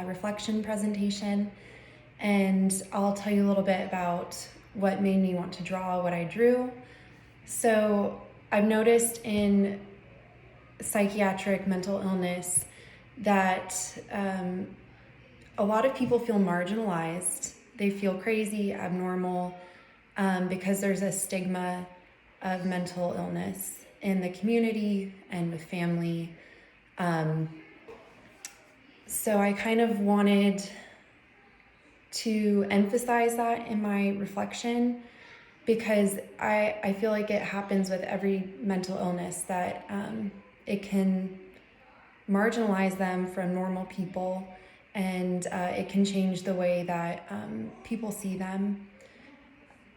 reflection presentation, and I'll tell you a little bit about what made me want to draw what I drew. So I've noticed in psychiatric mental illness that a lot of people feel marginalized. They feel crazy, abnormal, because there's a stigma of mental illness in the community and with family. So I kind of wanted to emphasize that in my reflection, because I feel like it happens with every mental illness that it can marginalize them from normal people, and it can change the way that people see them.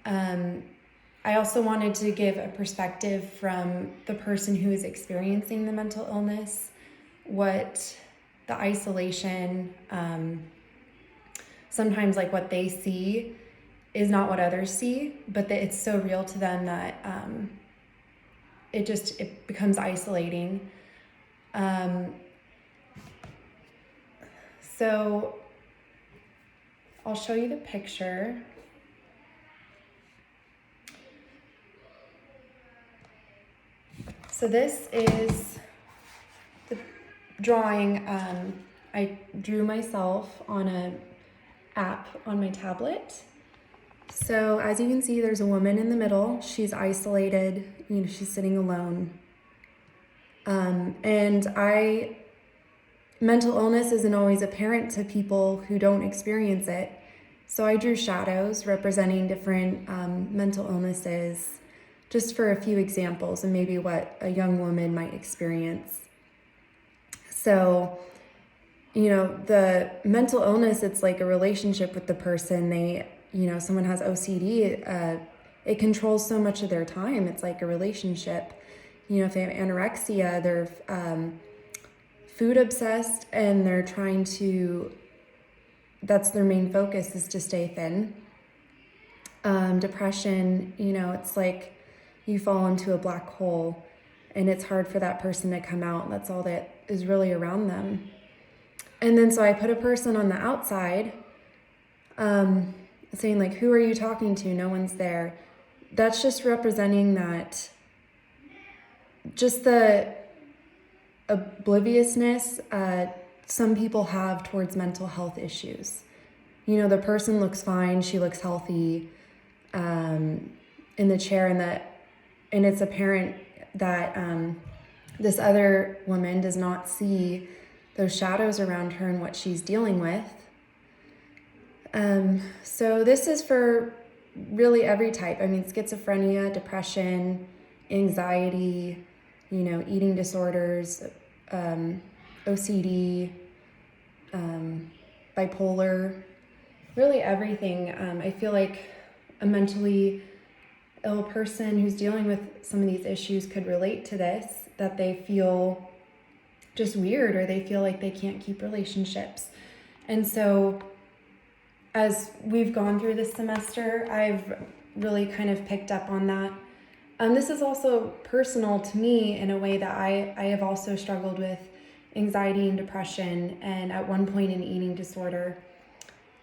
I also wanted to give a perspective from the person who is experiencing the mental illness, what the isolation, sometimes like what they see is not what others see, but that it's so real to them that it becomes isolating. So I'll show you the picture. So this is the drawing I drew myself on an app on my tablet. So as you can see, there's a woman in the middle. She's isolated, she's sitting alone. Mental illness isn't always apparent to people who don't experience it. So I drew shadows representing different mental illnesses, just for a few examples and maybe what a young woman might experience. So, the mental illness, it's like a relationship with the person. Someone has OCD, it controls so much of their time. It's like a relationship. If they have anorexia, they're food obsessed, and they're trying to, that's their main focus, is to stay thin. Depression, it's like you fall into a black hole and it's hard for that person to come out. That's all that is really around them. And then so I put a person on the outside, saying like, who are you talking to? No one's there. That's just representing that, just the obliviousness some people have towards mental health issues. The person looks fine, she looks healthy in the chair, and it's apparent that this other woman does not see those shadows around her and what she's dealing with. So this is for really every type. Schizophrenia, depression, anxiety, eating disorders, OCD, bipolar, really everything. I feel like a mentally ill person who's dealing with some of these issues could relate to this, that they feel just weird, or they feel like they can't keep relationships. And so as we've gone through this semester, I've really kind of picked up on that. This is also personal to me in a way that I have also struggled with anxiety and depression, and at one point an eating disorder.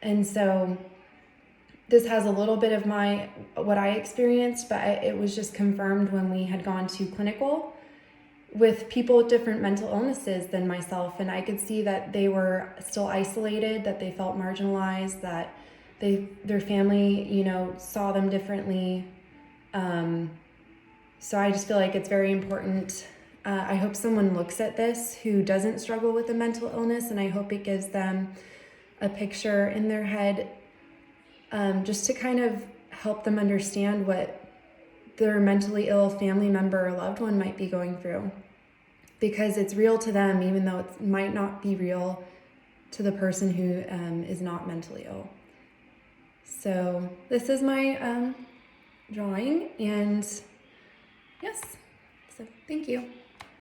And so this has a little bit of what I experienced, but it was just confirmed when we had gone to clinical with people with different mental illnesses than myself. And I could see that they were still isolated, that they felt marginalized, that their family, saw them differently. So I just feel like it's very important. I hope someone looks at this who doesn't struggle with a mental illness, and I hope it gives them a picture in their head, just to kind of help them understand what their mentally ill family member or loved one might be going through, because it's real to them, even though it might not be real to the person who is not mentally ill. So this is my drawing, and yes, so thank you.